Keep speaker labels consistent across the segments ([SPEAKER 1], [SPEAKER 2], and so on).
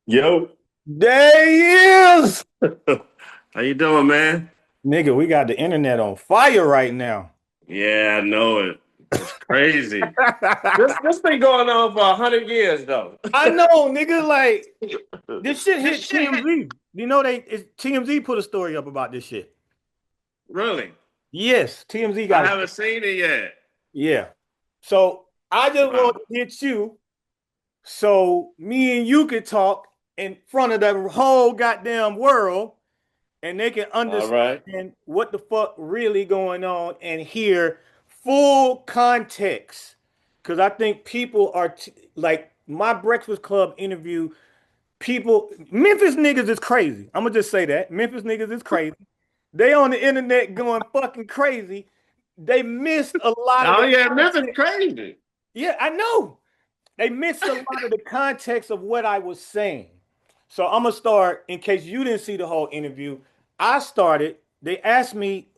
[SPEAKER 1] Yo,
[SPEAKER 2] There he is.
[SPEAKER 1] how you doing, man?
[SPEAKER 2] Nigga, we got the internet on fire right now.
[SPEAKER 1] Yeah, I know it. It's crazy. This been going on for 100 years, though.
[SPEAKER 2] I know, nigga, like this shit
[SPEAKER 1] This
[SPEAKER 2] hit
[SPEAKER 1] shit hit.
[SPEAKER 2] TMZ. You know TMZ put a story up about this shit.
[SPEAKER 1] Really?
[SPEAKER 2] Yes, TMZ
[SPEAKER 1] I
[SPEAKER 2] got it.
[SPEAKER 1] haven't seen it yet.
[SPEAKER 2] Yeah. So I just want
[SPEAKER 1] Wow.
[SPEAKER 2] to hit you so me and you could talk in front of the whole goddamn world and they can
[SPEAKER 1] All right.
[SPEAKER 2] understand what the fuck really going on and hear full context. Because I think people are like my Breakfast Club interview. People, Memphis niggas is crazy. I'm gonna just say that Memphis niggas is crazy. They on the internet going fucking crazy. They missed a lot of
[SPEAKER 1] Oh
[SPEAKER 2] the
[SPEAKER 1] yeah, Memphis
[SPEAKER 2] context.
[SPEAKER 1] crazy.
[SPEAKER 2] Yeah, I know. They missed a lot of the context of what I was saying. So I'm gonna start in case you didn't see the whole interview. I started. They asked me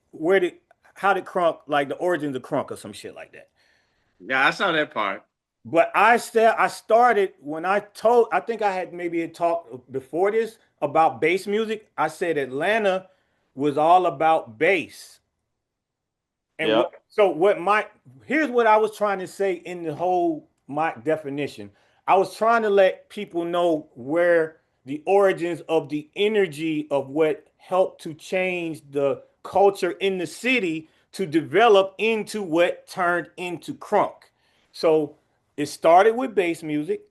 [SPEAKER 2] how did Crunk, like the origins of Crunk or some shit like that.
[SPEAKER 1] Yeah, I saw that part.
[SPEAKER 2] But I started when I think I had maybe a talk before this about bass music. I said Atlanta was all about bass. And
[SPEAKER 1] Yep.
[SPEAKER 2] here's what I was trying to say in the whole my definition. I was trying to let people know where the origins of the energy of what helped to change the culture in the city to develop into what turned into crunk. So it started with bass music,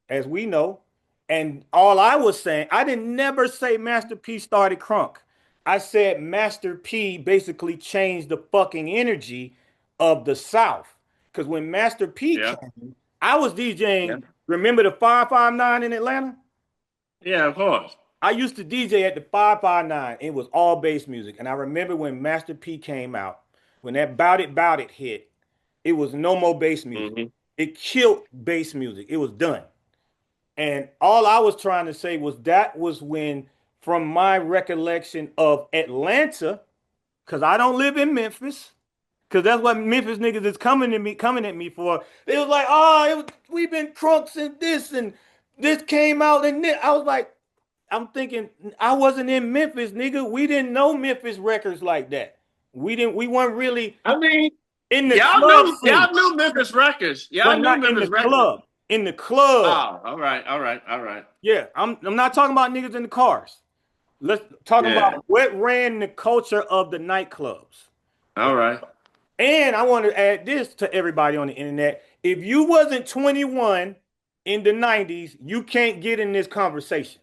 [SPEAKER 2] as we know. And all I was saying, I didn't never say Master P started crunk. I said Master P basically changed the fucking energy of the South. Because when Master P
[SPEAKER 1] Yeah.
[SPEAKER 2] came, I was
[SPEAKER 1] Yeah.
[SPEAKER 2] DJing. Remember the 559 in Atlanta?
[SPEAKER 1] Yeah, of course.
[SPEAKER 2] I used to DJ at the 559. It was all bass music. And I remember when Master P came out, when that Bout It hit, it was no more bass music.
[SPEAKER 1] Hmm.
[SPEAKER 2] It killed bass music. It was done. And all I was trying to say was that was when, from my recollection of Atlanta, because I don't live in Memphis, because that's what Memphis niggas is coming at me for. They was like, we've been crooks and this came out and this. I was like, I'm thinking I wasn't in Memphis, nigga. We didn't know Memphis records like that. We weren't really
[SPEAKER 1] I mean,
[SPEAKER 2] in the
[SPEAKER 1] y'all
[SPEAKER 2] club
[SPEAKER 1] knew
[SPEAKER 2] scene,
[SPEAKER 1] y'all knew Memphis records.
[SPEAKER 2] but
[SPEAKER 1] Y'all knew
[SPEAKER 2] not in the
[SPEAKER 1] Memphis records.
[SPEAKER 2] club. In the club.
[SPEAKER 1] Oh, all right, all right, all right.
[SPEAKER 2] Yeah, I'm not talking about niggas in the cars. Let's talk
[SPEAKER 1] Yeah.
[SPEAKER 2] about what ran the culture of the nightclubs.
[SPEAKER 1] All right.
[SPEAKER 2] And I want to add this to everybody on the internet. If you wasn't 21 in the 90s, you can't get in this conversation.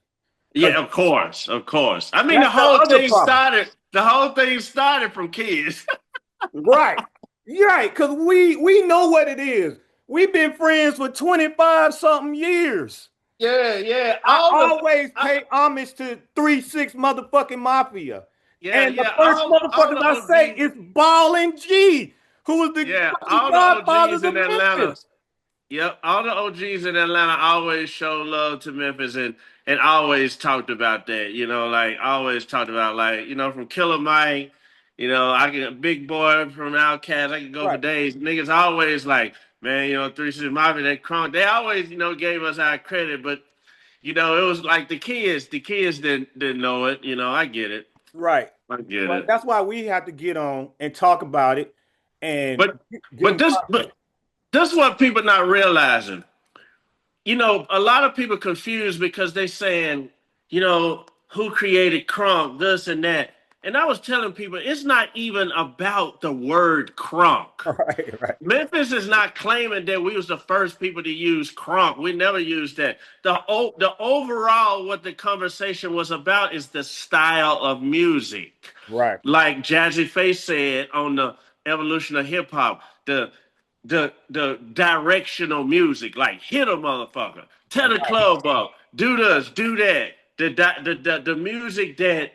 [SPEAKER 2] Because
[SPEAKER 1] Yeah, of course, of course. I mean,
[SPEAKER 2] that's the other problem.
[SPEAKER 1] The whole thing started from kids.
[SPEAKER 2] Right. Right. Because we know what it is. We've been friends for 25 something years.
[SPEAKER 1] Yeah, yeah.
[SPEAKER 2] I always pay homage to 3 6 motherfucking Mafia.
[SPEAKER 1] Yeah,
[SPEAKER 2] And the
[SPEAKER 1] yeah.
[SPEAKER 2] first
[SPEAKER 1] All
[SPEAKER 2] motherfuckers
[SPEAKER 1] the
[SPEAKER 2] I say
[SPEAKER 1] OGs.
[SPEAKER 2] is Ball and G, who was the
[SPEAKER 1] Yeah,
[SPEAKER 2] fucking
[SPEAKER 1] all the
[SPEAKER 2] godfathers
[SPEAKER 1] OGs
[SPEAKER 2] of
[SPEAKER 1] in Atlanta.
[SPEAKER 2] Memphis.
[SPEAKER 1] Yep, all the OGs in Atlanta always show love to Memphis and always talked about that. Like always talked about from Killer Mike. I can Big Boy from Outkast. I can go for
[SPEAKER 2] Right.
[SPEAKER 1] days. Niggas always like, man, 3 6 Mafia, that Crunk. They always gave us our credit, but it was like the kids didn't know it. I get it.
[SPEAKER 2] Right.
[SPEAKER 1] I get
[SPEAKER 2] Well,
[SPEAKER 1] it.
[SPEAKER 2] that's why we have to get on and talk about it and
[SPEAKER 1] But
[SPEAKER 2] give
[SPEAKER 1] but
[SPEAKER 2] them
[SPEAKER 1] this
[SPEAKER 2] context.
[SPEAKER 1] but this is what people not realizing. A lot of people confused because they saying, who created crunk, this and that. And I was telling people it's not even about the word crunk.
[SPEAKER 2] Right, right,
[SPEAKER 1] Memphis is not claiming that we was the first people to use crunk. We never used that. The overall what the conversation was about is the style of music.
[SPEAKER 2] right,
[SPEAKER 1] Like Jazzy Face said on the evolution of hip hop, the directional music, like hit a motherfucker, tear the
[SPEAKER 2] right.
[SPEAKER 1] club up, do this, do that. The music that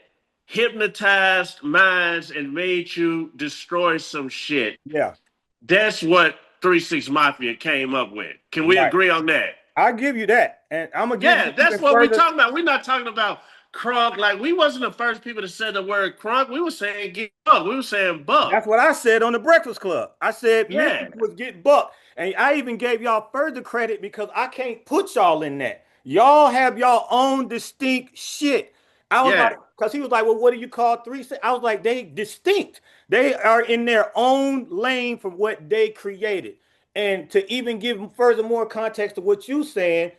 [SPEAKER 1] hypnotized minds and made you destroy some shit.
[SPEAKER 2] Yeah,
[SPEAKER 1] That's what 3 6 Mafia came up with. Can we
[SPEAKER 2] right.
[SPEAKER 1] agree on that?
[SPEAKER 2] I'll give you that. And I'm gonna give
[SPEAKER 1] Yeah,
[SPEAKER 2] you
[SPEAKER 1] that's
[SPEAKER 2] even
[SPEAKER 1] what we're
[SPEAKER 2] further.
[SPEAKER 1] talking about. We're not talking about crunk. Like we wasn't the first people to say the word crunk. We were saying get buck. We were saying buck.
[SPEAKER 2] That's what I said on the Breakfast Club. I said Memphis
[SPEAKER 1] Yeah.
[SPEAKER 2] was get bucked. And I even gave y'all further credit because I can't put y'all in that. Y'all have your own distinct shit. I was like,
[SPEAKER 1] Yeah,
[SPEAKER 2] because he was like, well, what do you call 3 6? I was like, they distinct. They are in their own lane from what they created. And to even give further more context to what you saying,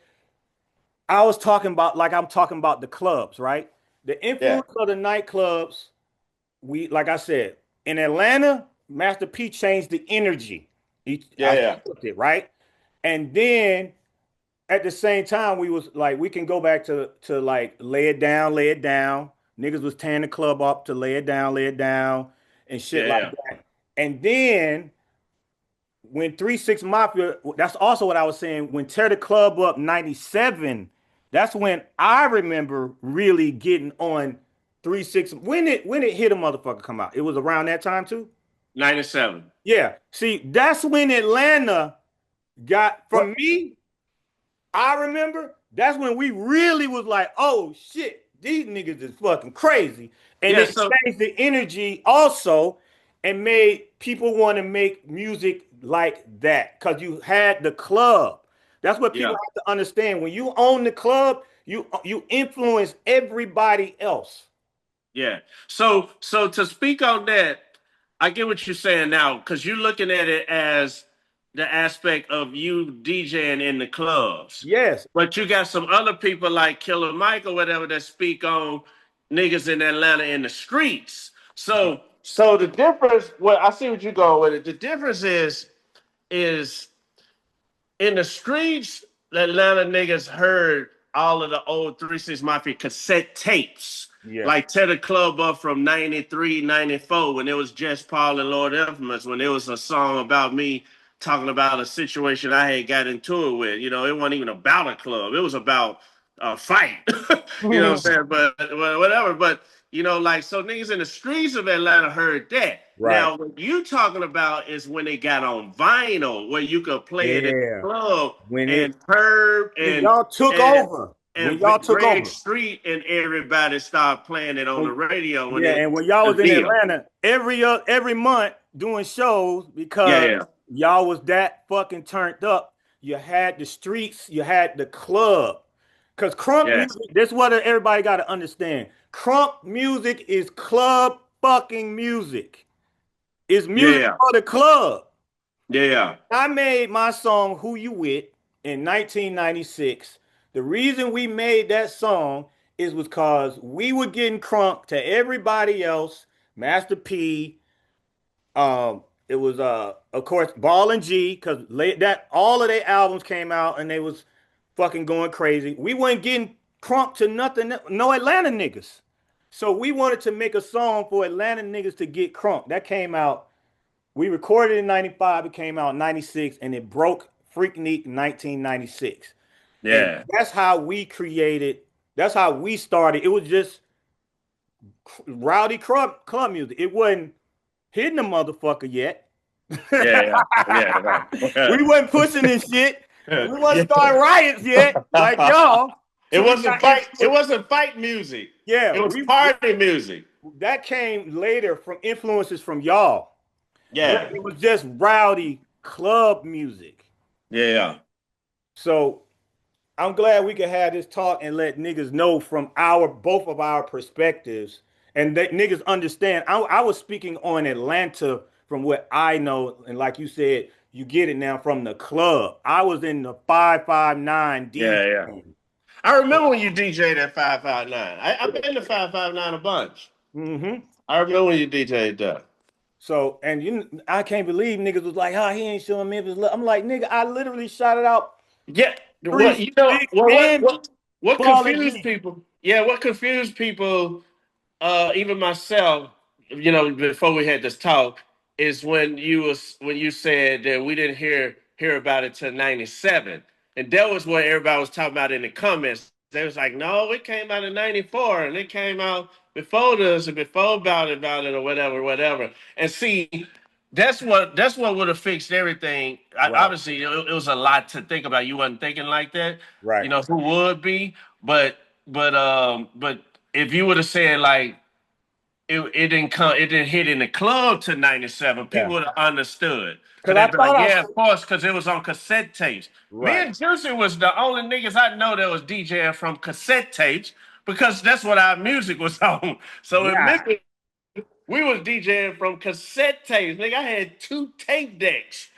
[SPEAKER 2] I was talking about like I'm talking about the clubs, right? The
[SPEAKER 1] yeah,
[SPEAKER 2] influence of the nightclubs, we like I said, in Atlanta, Master P changed the energy. I
[SPEAKER 1] yeah,
[SPEAKER 2] felt it, right? And then at the same time, we was like, we can go back to like lay it down. Niggas was tearing the club up to lay it down, and shit
[SPEAKER 1] yeah,
[SPEAKER 2] like
[SPEAKER 1] yeah,
[SPEAKER 2] that. And then when 3 6 Mafia, that's also what I was saying. When Tear the Club Up 97, that's when I remember really getting on 3 6. When it hit a motherfucker come out. It was around that time too.
[SPEAKER 1] 97.
[SPEAKER 2] Yeah. See, that's when Atlanta got
[SPEAKER 1] What?
[SPEAKER 2] from me. I remember that's when we really was like, oh shit, these niggas is fucking crazy. And
[SPEAKER 1] Yeah,
[SPEAKER 2] it
[SPEAKER 1] so
[SPEAKER 2] changed the energy also and made people want to make music like that because you had the club. That's what people
[SPEAKER 1] yeah.
[SPEAKER 2] have to understand. When you own the club, you influence everybody else.
[SPEAKER 1] Yeah. So to speak on that, I get what you're saying now because you're looking at it as the aspect of you DJing in the clubs.
[SPEAKER 2] Yes.
[SPEAKER 1] But you got some other people like Killer Mike or whatever that speak on niggas in Atlanta in the streets. So the difference, well, I see what you're going with it. The difference is in the streets, the Atlanta niggas heard all of the old 3 6 Mafia cassette tapes.
[SPEAKER 2] Yeah.
[SPEAKER 1] Like Tear the Club Up from 93, 94, when it was just Paul and Lord Infamous, when it was a song about me talking about a situation I had got into it with. You know, it wasn't even about a club. It was about a fight. You know what I'm saying? But whatever. But like so niggas in the streets of Atlanta heard that.
[SPEAKER 2] Right.
[SPEAKER 1] Now, what you talking about is when they got on vinyl, where you could play it in
[SPEAKER 2] Yeah.
[SPEAKER 1] the club,
[SPEAKER 2] When
[SPEAKER 1] and
[SPEAKER 2] it
[SPEAKER 1] Herb
[SPEAKER 2] when y'all took
[SPEAKER 1] and
[SPEAKER 2] over. When
[SPEAKER 1] and
[SPEAKER 2] y'all took
[SPEAKER 1] Greg
[SPEAKER 2] over.
[SPEAKER 1] Street and everybody started playing it on the
[SPEAKER 2] When
[SPEAKER 1] radio when
[SPEAKER 2] Yeah,
[SPEAKER 1] it
[SPEAKER 2] and when y'all
[SPEAKER 1] the
[SPEAKER 2] was in
[SPEAKER 1] deal.
[SPEAKER 2] Atlanta every month doing shows
[SPEAKER 1] Yeah,
[SPEAKER 2] because
[SPEAKER 1] yeah,
[SPEAKER 2] y'all was that fucking turned up. You had the streets, you had the club. Cause crunk
[SPEAKER 1] yeah,
[SPEAKER 2] music, that's what everybody got to understand. Crunk music is club fucking music. It's music
[SPEAKER 1] yeah,
[SPEAKER 2] for the club.
[SPEAKER 1] yeah,
[SPEAKER 2] I made my song Who You With in 1996. The reason we made that song is because we were getting crunk to everybody else, Master P. It was of course Ball and G, because that all of their albums came out and they was fucking going crazy. We weren't getting crunk to nothing, no Atlanta niggas. So we wanted to make a song for Atlanta niggas to get crunk. That came out, we recorded in 95, it came out in 96, and it broke Freaknik in 1996. And
[SPEAKER 1] yeah,
[SPEAKER 2] that's how we created, that's how we started. It was just rowdy club music. It wasn't hitting the motherfucker yet.
[SPEAKER 1] yeah, yeah, right.
[SPEAKER 2] We wasn't pushing this shit. We wasn't
[SPEAKER 1] Yeah.
[SPEAKER 2] starting riots yet, like y'all.
[SPEAKER 1] It
[SPEAKER 2] So we
[SPEAKER 1] wasn't
[SPEAKER 2] got
[SPEAKER 1] fight. It
[SPEAKER 2] influence.
[SPEAKER 1] wasn't fight music.
[SPEAKER 2] Yeah,
[SPEAKER 1] It was party music.
[SPEAKER 2] that came later from influences from y'all. But
[SPEAKER 1] Yeah,
[SPEAKER 2] it was just rowdy club music.
[SPEAKER 1] yeah,
[SPEAKER 2] So I'm glad we could have this talk and let niggas know from our both of our perspectives and that niggas understand. I was speaking on Atlanta from what I know, and like you said, you get it now from the club. I was in the 559
[SPEAKER 1] yeah, yeah.
[SPEAKER 2] DJ.
[SPEAKER 1] I remember when you DJ'd at 559. I've been to 559 a bunch.
[SPEAKER 2] Mm-hmm.
[SPEAKER 1] I remember when you DJ'd that.
[SPEAKER 2] So, and I can't believe niggas was like, "Oh, he ain't showing Memphis love." I'm like, nigga, I literally shouted out
[SPEAKER 1] Yeah,
[SPEAKER 2] three
[SPEAKER 1] what
[SPEAKER 2] six and
[SPEAKER 1] what
[SPEAKER 2] Paul and
[SPEAKER 1] confused
[SPEAKER 2] G.
[SPEAKER 1] people? Yeah, what confused people, even myself, before we had this talk, is when you said that we didn't hear about it till '97, and that was what everybody was talking about in the comments. They was like, no, it came out in '94, and it came out before this and before about it or whatever, whatever. And see, that's what would have fixed everything.
[SPEAKER 2] Right,
[SPEAKER 1] Obviously, it was a lot to think about. You wasn't thinking like that.
[SPEAKER 2] right.
[SPEAKER 1] Who would be? But if you would have said like it didn't come. It didn't hit in the club to '97.
[SPEAKER 2] Yeah.
[SPEAKER 1] People would have understood. Cause
[SPEAKER 2] Because I
[SPEAKER 1] they'd be like,
[SPEAKER 2] thought I
[SPEAKER 1] yeah,
[SPEAKER 2] said,
[SPEAKER 1] of course, because it was on cassette tapes. Me
[SPEAKER 2] right.
[SPEAKER 1] and Juicy was the only niggas I know that was DJing from cassette tapes because that's what our music was on. So in
[SPEAKER 2] Wow.
[SPEAKER 1] Memphis, we was DJing from cassette tapes. Nigga, I had 2 tape decks.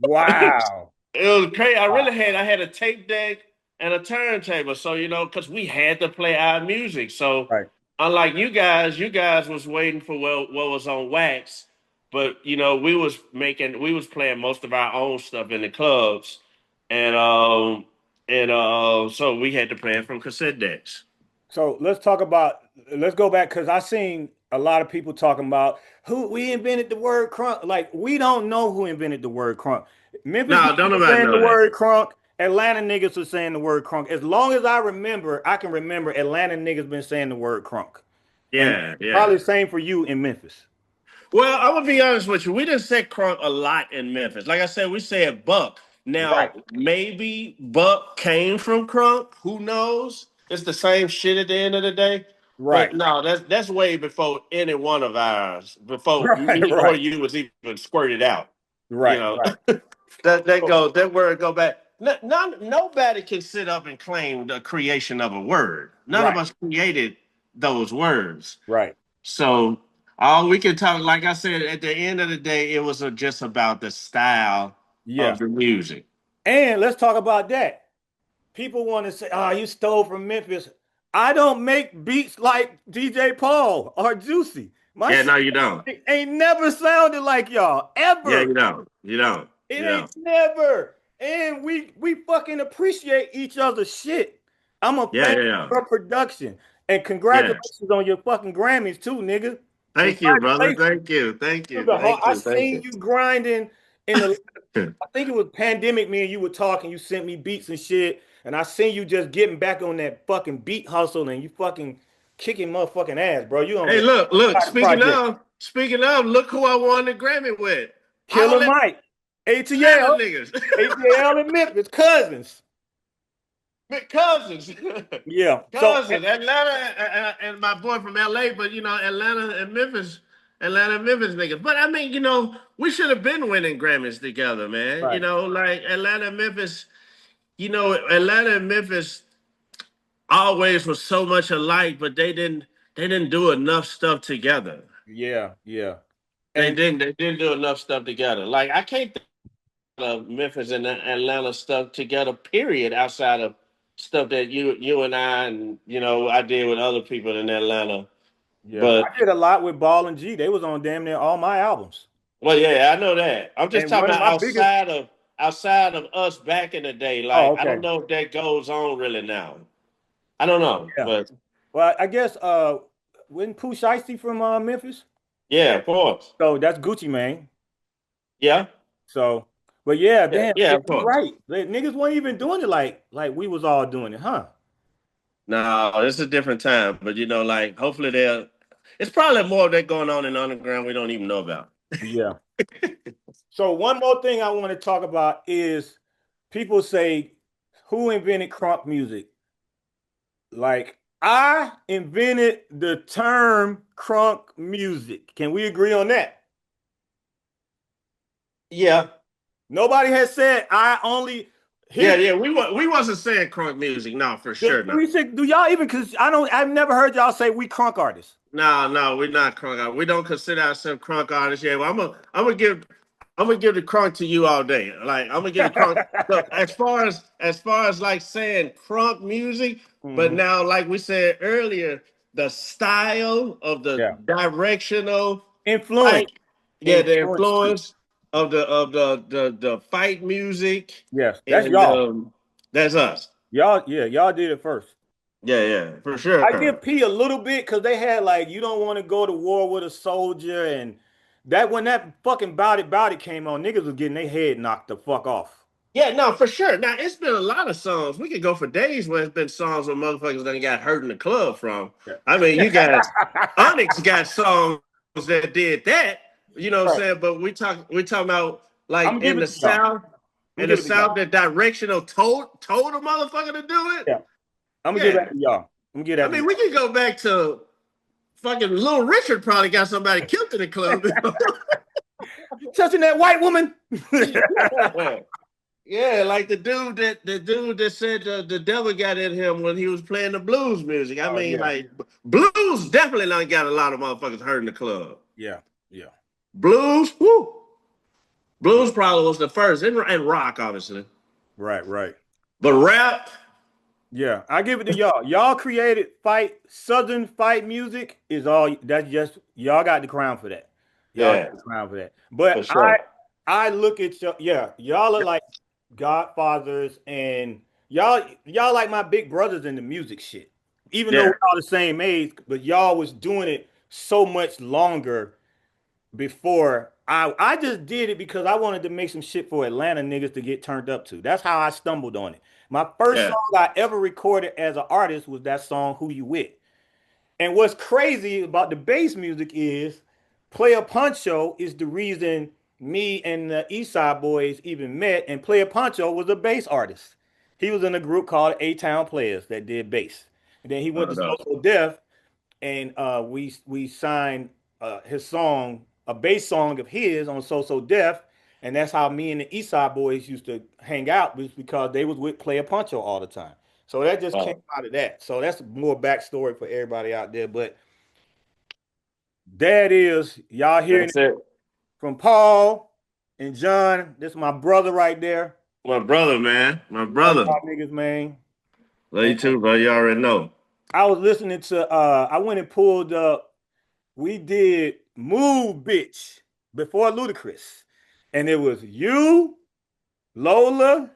[SPEAKER 2] Wow.
[SPEAKER 1] It was crazy.
[SPEAKER 2] Wow.
[SPEAKER 1] I had a tape deck and a turntable. So, because we had to play our music. So
[SPEAKER 2] Right.
[SPEAKER 1] unlike you guys was waiting for what was on wax. But we was playing most of our own stuff in the clubs. And so we had to play it from cassette decks.
[SPEAKER 2] So let's go back because I seen a lot of people talking about who we invented the word crunk. Like we don't know who invented the word crunk. Memphis
[SPEAKER 1] No,
[SPEAKER 2] niggas
[SPEAKER 1] don't
[SPEAKER 2] were
[SPEAKER 1] nobody
[SPEAKER 2] saying the
[SPEAKER 1] know that.
[SPEAKER 2] word crunk. Atlanta niggas were saying the word crunk. As long as I remember, I can remember Atlanta niggas been saying the word crunk. And
[SPEAKER 1] Yeah,
[SPEAKER 2] probably
[SPEAKER 1] yeah.
[SPEAKER 2] the same for you in Memphis.
[SPEAKER 1] Well, I'm gonna be honest with you. We didn't say crunk a lot in Memphis. Like I said, we said buck.
[SPEAKER 2] Right,
[SPEAKER 1] Now, maybe buck came from crunk. Who knows? It's the same shit at the end of the day.
[SPEAKER 2] right,
[SPEAKER 1] But no, that's way before any one of ours, before
[SPEAKER 2] right,
[SPEAKER 1] me or
[SPEAKER 2] right,
[SPEAKER 1] you was even squirted out. You
[SPEAKER 2] right,
[SPEAKER 1] know,
[SPEAKER 2] right.
[SPEAKER 1] that word go back. Nobody can sit up and claim the creation of a word. None of
[SPEAKER 2] Right,
[SPEAKER 1] us created those words.
[SPEAKER 2] right.
[SPEAKER 1] So all we can talk, like I said, at the end of the day, it was just about the style
[SPEAKER 2] Yeah.
[SPEAKER 1] of the music.
[SPEAKER 2] And let's talk about that. People want to say, "Oh, you stole from Memphis." I don't make beats like DJ Paul or Juicy. My
[SPEAKER 1] Yeah,
[SPEAKER 2] shit
[SPEAKER 1] no, you don't.
[SPEAKER 2] ain't never sounded like y'all
[SPEAKER 1] Yeah,
[SPEAKER 2] ever.
[SPEAKER 1] you don't. You don't.
[SPEAKER 2] It
[SPEAKER 1] You
[SPEAKER 2] ain't
[SPEAKER 1] don't.
[SPEAKER 2] never. And we fucking appreciate each other's shit. I'm a
[SPEAKER 1] Yeah,
[SPEAKER 2] fan
[SPEAKER 1] yeah, yeah.
[SPEAKER 2] of your production. And
[SPEAKER 1] Yeah.
[SPEAKER 2] congratulations on your fucking Grammys too, nigga.
[SPEAKER 1] Thank you, brother.
[SPEAKER 2] Congratulations.
[SPEAKER 1] Thank you. Thank you. Thank
[SPEAKER 2] I
[SPEAKER 1] you. Thank
[SPEAKER 2] seen
[SPEAKER 1] you.
[SPEAKER 2] you grinding in the I think it was pandemic. Me and you were talking. You sent me beats and shit, and I seen you just getting back on that fucking beat hustle, and you fucking kicking motherfucking ass, bro. You on
[SPEAKER 1] Hey,
[SPEAKER 2] the
[SPEAKER 1] look.
[SPEAKER 2] project.
[SPEAKER 1] Speaking of, look who I won the Grammy with.
[SPEAKER 2] Killer
[SPEAKER 1] All them
[SPEAKER 2] Mike,
[SPEAKER 1] Atlanta
[SPEAKER 2] ATL,
[SPEAKER 1] niggas,
[SPEAKER 2] ATL, and Memphis cousins.
[SPEAKER 1] big cousins.
[SPEAKER 2] Yeah. So
[SPEAKER 1] Cousins, Atlanta, and my boy from LA, but Atlanta and Memphis niggas. But I mean, we should have been winning Grammys together, man.
[SPEAKER 2] right.
[SPEAKER 1] Like Atlanta and Memphis, Atlanta and Memphis always was so much alike, but they didn't do enough stuff together.
[SPEAKER 2] Yeah, yeah.
[SPEAKER 1] They
[SPEAKER 2] And
[SPEAKER 1] didn't they didn't do enough stuff together. Like I can't think of Memphis and Atlanta stuff together, period, outside of stuff that you and I did with other people in Atlanta.
[SPEAKER 2] yeah,
[SPEAKER 1] But
[SPEAKER 2] I did a lot with Ball and G. They was on damn near all my albums.
[SPEAKER 1] well, yeah, I know that. I'm just
[SPEAKER 2] And
[SPEAKER 1] talking
[SPEAKER 2] one of
[SPEAKER 1] about
[SPEAKER 2] my biggest
[SPEAKER 1] outside of us back in the day.
[SPEAKER 2] Oh,
[SPEAKER 1] Like I
[SPEAKER 2] okay.
[SPEAKER 1] don't know if that goes on really now. I don't know,
[SPEAKER 2] Yeah.
[SPEAKER 1] but
[SPEAKER 2] Well, I guess wasn't Pooh Shiesty from Memphis?
[SPEAKER 1] yeah, of course.
[SPEAKER 2] So that's Gucci Mane.
[SPEAKER 1] Yeah,
[SPEAKER 2] So, but yeah,
[SPEAKER 1] yeah,
[SPEAKER 2] damn,
[SPEAKER 1] yeah,
[SPEAKER 2] yeah,
[SPEAKER 1] of
[SPEAKER 2] you're
[SPEAKER 1] course.
[SPEAKER 2] right. Like, niggas weren't even doing it like we was all doing it, huh?
[SPEAKER 1] No, it's a different time, but like hopefully they'll. It's probably more of that going on in the underground we don't even know about.
[SPEAKER 2] Yeah. So one more thing I want to talk about is people say, who invented crunk music? Like I invented the term crunk music. Can we agree on that?
[SPEAKER 1] Yeah,
[SPEAKER 2] Nobody has said I only
[SPEAKER 1] yeah,
[SPEAKER 2] here's
[SPEAKER 1] yeah. We wasn't saying crunk music, no, for sure, no.
[SPEAKER 2] do y'all even because I've never heard y'all say we crunk artists.
[SPEAKER 1] No, no, we're not crunk artists. We don't consider ourselves crunk artists. Yeah, well, I'm gonna give the crunk to you all day. Like I'm gonna give the crunk. Look, as far as like saying crunk music, but
[SPEAKER 2] Mhm.
[SPEAKER 1] now like we said earlier, the style of the
[SPEAKER 2] Yeah.
[SPEAKER 1] directional
[SPEAKER 2] Influence.
[SPEAKER 1] fight, yeah, the
[SPEAKER 2] Influence.
[SPEAKER 1] influence of the fight music,
[SPEAKER 2] Yes, that's
[SPEAKER 1] and
[SPEAKER 2] y'all.
[SPEAKER 1] that's us.
[SPEAKER 2] Y'all did it first.
[SPEAKER 1] Yeah, yeah, for
[SPEAKER 2] I give
[SPEAKER 1] sure.
[SPEAKER 2] P a little bit because they had like you don't want to go to war with a soldier and that when that fucking bout it came on, niggas was getting their head knocked the fuck off.
[SPEAKER 1] Yeah, no, for sure. Now it's been a lot of songs. We could go for days where it's been songs where motherfuckers done got hurt in the club from. I mean, you got Onyx got songs that did that. You know what I'm
[SPEAKER 2] Right.
[SPEAKER 1] saying? But we talking about
[SPEAKER 2] I'm
[SPEAKER 1] like
[SPEAKER 2] gonna give it to y'all. I'm
[SPEAKER 1] in
[SPEAKER 2] gonna
[SPEAKER 1] the
[SPEAKER 2] give it to y'all.
[SPEAKER 1] South, that directional told a motherfucker to do it.
[SPEAKER 2] Yeah. I'm gonna give
[SPEAKER 1] Yeah.
[SPEAKER 2] that to y'all. I'm gonna give
[SPEAKER 1] I
[SPEAKER 2] that to
[SPEAKER 1] mean,
[SPEAKER 2] y'all.
[SPEAKER 1] we can go back to fucking Little Richard probably got somebody killed in the club.
[SPEAKER 2] Touching that white woman.
[SPEAKER 1] Yeah. Yeah, like the dude that said the devil got in him when he was playing the blues music. I
[SPEAKER 2] Oh
[SPEAKER 1] mean,
[SPEAKER 2] yeah,
[SPEAKER 1] like blues definitely not got a lot of motherfuckers hurt in the club.
[SPEAKER 2] yeah, yeah,
[SPEAKER 1] Blues, whoo. Blues probably was the first, and rock, obviously.
[SPEAKER 2] right, right.
[SPEAKER 1] But rap,
[SPEAKER 2] Yeah, I give it to y'all. Y'all created Southern fight music is all that's just y'all got the crown for that. Y'all
[SPEAKER 1] yeah,
[SPEAKER 2] got the crown for that.
[SPEAKER 1] for
[SPEAKER 2] But
[SPEAKER 1] sure.
[SPEAKER 2] I look at y'all, yeah, y'all are like godfathers and y'all like my big brothers in the music shit. Even though
[SPEAKER 1] Yeah.
[SPEAKER 2] we're all the same age, but y'all was doing it so much longer before I just did it because I wanted to make some shit for Atlanta niggas to get turned up to. That's how I stumbled on it. My first
[SPEAKER 1] Yeah.
[SPEAKER 2] song I ever recorded as an artist was that song "Who You With." And what's crazy about the bass music is Player Poncho is the reason me and the East Side Boys even met. And Player Poncho was a bass artist. He was in a group called A-Town Players that did bass. And then he went to
[SPEAKER 1] No.
[SPEAKER 2] So Def and we signed his song, a bass song of his on So Def, and that's how me and the East Side Boys used to hang out, was because they was with Player Poncho all the time. So that just came
[SPEAKER 1] Oh,
[SPEAKER 2] out of that. So that's more backstory for everybody out there. But that is y'all hearing
[SPEAKER 1] that's
[SPEAKER 2] it
[SPEAKER 1] it.
[SPEAKER 2] from Paul and John. This is my brother right there.
[SPEAKER 1] My brother, man. My
[SPEAKER 2] Love
[SPEAKER 1] brother.
[SPEAKER 2] y'all niggas, man.
[SPEAKER 1] Love
[SPEAKER 2] And
[SPEAKER 1] you too, bro. You already know.
[SPEAKER 2] I was listening to I went and pulled up. We did Move Bitch before Ludacris. And it was you, Lola,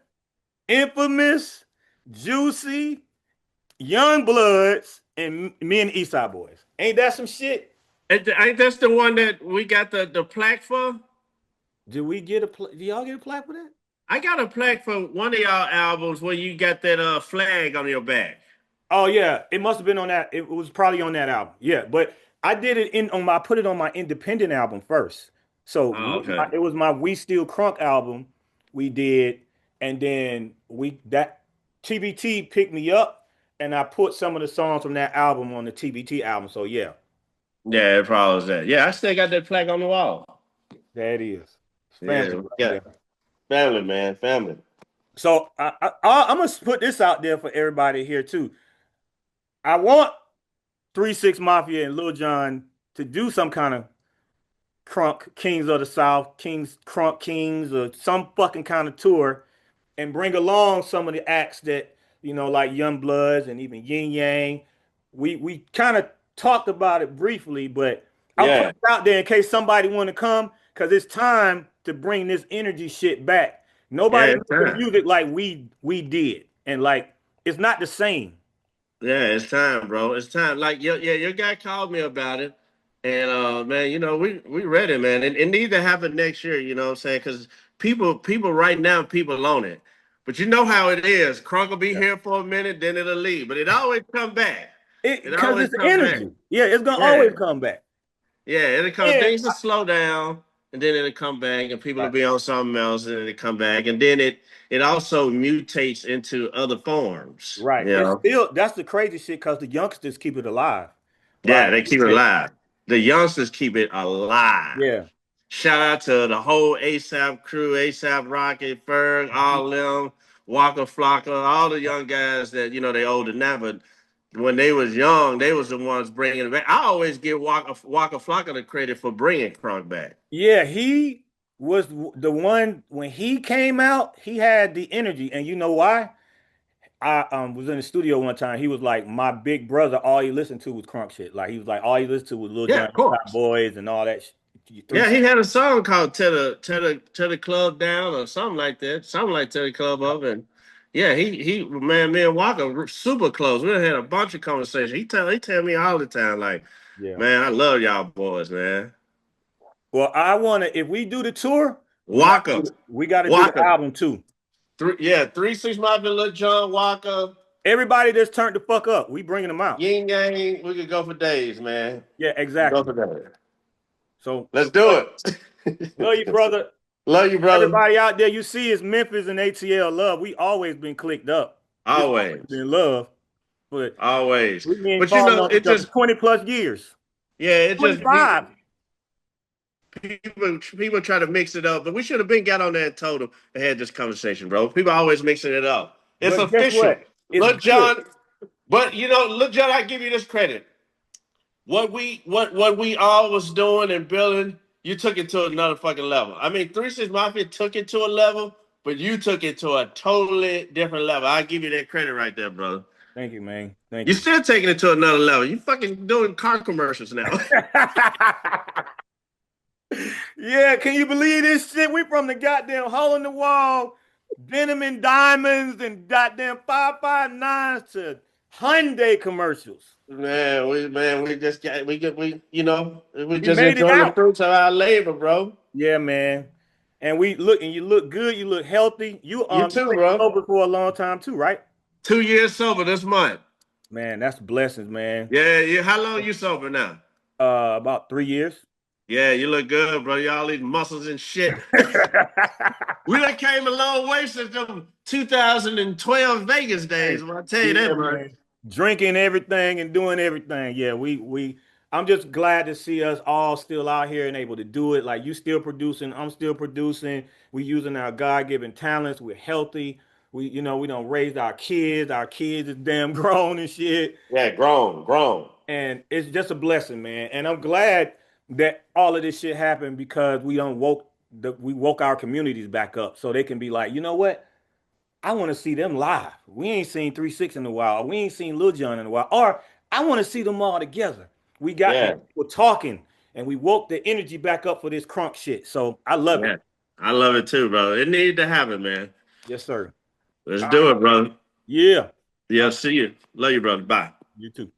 [SPEAKER 2] Infamous, Juicy, Young Bloods, and me and the East Side Boys. Ain't that some shit?
[SPEAKER 1] Ain't that's the one that we got the plaque for?
[SPEAKER 2] Did we get a do y'all get a plaque for that?
[SPEAKER 1] I got a plaque for one of y'all albums where you got that flag on your back.
[SPEAKER 2] Oh yeah, it must have been on that. It was probably on that album. Yeah, but I did it in on my put it on my independent album first. So
[SPEAKER 1] Oh, okay.
[SPEAKER 2] it was my We Still Crunk album we did, and then we that TBT picked me up, and I put some of the songs from that album on the TBT album. So yeah,
[SPEAKER 1] Yeah, it probably was that. Yeah, I still got that plaque on the wall.
[SPEAKER 2] that is
[SPEAKER 1] Yeah,
[SPEAKER 2] family
[SPEAKER 1] we
[SPEAKER 2] right
[SPEAKER 1] got
[SPEAKER 2] there.
[SPEAKER 1] family, man, family.
[SPEAKER 2] So I'm gonna put this out there for everybody here too. I want 3 6 Mafia and Lil Jon to do some kind of Crunk Kings of the South, Kings Crunk Kings, or some fucking kind of tour, and bring along some of the acts that like Young Bloods and even Yin Yang. We kind of talked about it briefly, but I'll put
[SPEAKER 1] Yeah,
[SPEAKER 2] it out there in case somebody want to come because it's time to bring this energy shit back.
[SPEAKER 1] yeah,
[SPEAKER 2] Nobody
[SPEAKER 1] it's
[SPEAKER 2] makes
[SPEAKER 1] time.
[SPEAKER 2] music like we did, and like it's not the same.
[SPEAKER 1] Yeah, it's time, bro. It's time. Like, your guy called me about it, and man, we ready, man. It needs to happen next year. You know what I'm saying? Because people right now, people on it. But you know how it is. Crunk will be
[SPEAKER 2] Yeah.
[SPEAKER 1] here for a minute, then it'll leave. But it always come back.
[SPEAKER 2] It
[SPEAKER 1] It
[SPEAKER 2] because
[SPEAKER 1] always
[SPEAKER 2] it's
[SPEAKER 1] come back.
[SPEAKER 2] energy. Yeah, it's gonna
[SPEAKER 1] Yeah,
[SPEAKER 2] always come back.
[SPEAKER 1] yeah. It'll come.
[SPEAKER 2] And
[SPEAKER 1] Things will slow down, and then it'll come back, and people will
[SPEAKER 2] right,
[SPEAKER 1] be on something else, and then it come back, and then it also mutates into other forms.
[SPEAKER 2] right.
[SPEAKER 1] You
[SPEAKER 2] It's
[SPEAKER 1] know.
[SPEAKER 2] still that's the crazy shit because the youngsters keep it alive.
[SPEAKER 1] Yeah,
[SPEAKER 2] Like
[SPEAKER 1] they keep it alive. The youngsters keep it alive.
[SPEAKER 2] yeah.
[SPEAKER 1] Shout out to the whole ASAP crew, ASAP Rocky, Ferg, all them, Waka Flocka, all the young guys that they older now, but when they was young, they was the ones bringing it back. I always give Waka Flocka the credit for bringing Crunk back.
[SPEAKER 2] Yeah, he was the one when he came out, he had the energy. And you know why? I was in the studio one time. He was like, my big brother, all he listened to was crunk shit. Like he was like, all he listened to was Lil
[SPEAKER 1] Yeah,
[SPEAKER 2] Jon
[SPEAKER 1] of
[SPEAKER 2] Top
[SPEAKER 1] course.
[SPEAKER 2] Boys and all that three
[SPEAKER 1] Yeah,
[SPEAKER 2] six.
[SPEAKER 1] he had a song called "Tear the Club Down" or something like that. Something like "Tear the Club Up," and yeah, he man, me and Walker were super close. We done had a bunch of conversations. He tell me all the time, like,
[SPEAKER 2] Yeah.
[SPEAKER 1] man, I love y'all boys, man.
[SPEAKER 2] Well, I wanna if we do the tour,
[SPEAKER 1] Walker,
[SPEAKER 2] we gotta do the
[SPEAKER 1] Walker,
[SPEAKER 2] album too.
[SPEAKER 1] 3 6 Mafia, Lil Jon, Walker,
[SPEAKER 2] Everybody that's turned the fuck up, we bringing them out.
[SPEAKER 1] Yin Yang. We could go for days, man.
[SPEAKER 2] Yeah,
[SPEAKER 1] Go
[SPEAKER 2] exactly.
[SPEAKER 1] for days.
[SPEAKER 2] So
[SPEAKER 1] Let's do
[SPEAKER 2] love you,
[SPEAKER 1] it.
[SPEAKER 2] brother.
[SPEAKER 1] Love you, brother.
[SPEAKER 2] Everybody out there, you see, it's Memphis and ATL love. We always been clicked up. It's always
[SPEAKER 1] Always,
[SPEAKER 2] been love, but
[SPEAKER 1] always.
[SPEAKER 2] we've been
[SPEAKER 1] But you
[SPEAKER 2] calling
[SPEAKER 1] know,
[SPEAKER 2] on
[SPEAKER 1] it
[SPEAKER 2] each other
[SPEAKER 1] just
[SPEAKER 2] 20 plus years.
[SPEAKER 1] Yeah, it just
[SPEAKER 2] 25.
[SPEAKER 1] people try to mix it up, but we should have been got on that total and had this conversation, bro. People always mixing it up. It's
[SPEAKER 2] But guess
[SPEAKER 1] official.
[SPEAKER 2] what? It's
[SPEAKER 1] Look,
[SPEAKER 2] good.
[SPEAKER 1] John, but look, John, I give you this credit. What we all was doing and building, you took it to another fucking level. I mean, 3 6 Mafia took it to a level, but you took it to a totally different level. I give you that credit right there, brother.
[SPEAKER 2] Thank you, man. Thank
[SPEAKER 1] You're
[SPEAKER 2] you.
[SPEAKER 1] still taking it to another level. You fucking doing car commercials now.
[SPEAKER 2] Yeah, can you believe this shit? We from the goddamn hole in the wall, denim and diamonds and goddamn 559s to Hyundai commercials.
[SPEAKER 1] We just got we
[SPEAKER 2] We
[SPEAKER 1] just
[SPEAKER 2] made it
[SPEAKER 1] enjoying the
[SPEAKER 2] out.
[SPEAKER 1] fruits of our labor, bro.
[SPEAKER 2] Yeah, man. And you look good, you look healthy.
[SPEAKER 1] You
[SPEAKER 2] You
[SPEAKER 1] too,
[SPEAKER 2] been
[SPEAKER 1] bro.
[SPEAKER 2] sober for a long time too, right?
[SPEAKER 1] 2 years sober this month.
[SPEAKER 2] Man, that's blessings, man.
[SPEAKER 1] Yeah, yeah. How long you sober now?
[SPEAKER 2] About 3 years.
[SPEAKER 1] Yeah, you look good, bro. Y'all eating muscles and shit. We done came a long way since them 2012 Vegas
[SPEAKER 2] Hey,
[SPEAKER 1] days. Well, I tell you
[SPEAKER 2] yeah,
[SPEAKER 1] that, bro.
[SPEAKER 2] man. Drinking everything and doing everything. Yeah, I'm just glad to see us all still out here and able to do it. Like you still producing, I'm still producing. We using our God-given talents. We're healthy. We don't raise our kids. Our kids is damn grown and shit.
[SPEAKER 1] Yeah, grown, grown.
[SPEAKER 2] And it's just a blessing, man. And I'm glad that all of this shit happened because we woke our communities back up so they can be like, you know what? I want to see them live. We ain't seen 3 6 in a while. We ain't seen Lil Jon in a while. Or I want to see them all together.
[SPEAKER 1] Yeah,
[SPEAKER 2] We're talking and we woke the energy back up for this crunk shit. So I love it.
[SPEAKER 1] yeah. I love it too, bro. It needed to happen, man.
[SPEAKER 2] Yes, sir.
[SPEAKER 1] Let's
[SPEAKER 2] All
[SPEAKER 1] do
[SPEAKER 2] right.
[SPEAKER 1] it, brother.
[SPEAKER 2] Yeah. All
[SPEAKER 1] Yeah,
[SPEAKER 2] right.
[SPEAKER 1] see you. Love you, brother. Bye.
[SPEAKER 2] You too.